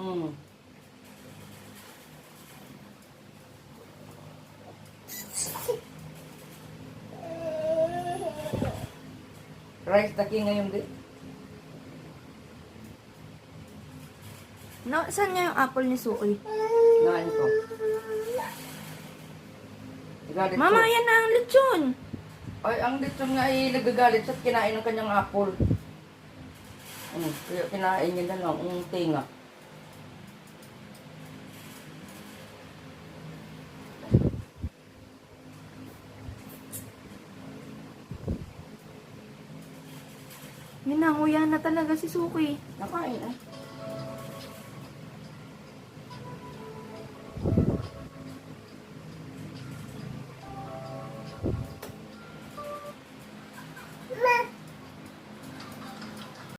Mm. Rice taki ngayon din. No, saan nga yung apple ni Suoy? Nain ko. Galit Mama, ko. yan na ang lechon. Ay, ang lechon nga ay nagagalit sa kinain ng kanyang apple. Kaya kinain niya na lang ang tinga. Ninanguya na talaga si Suki. Nakain eh.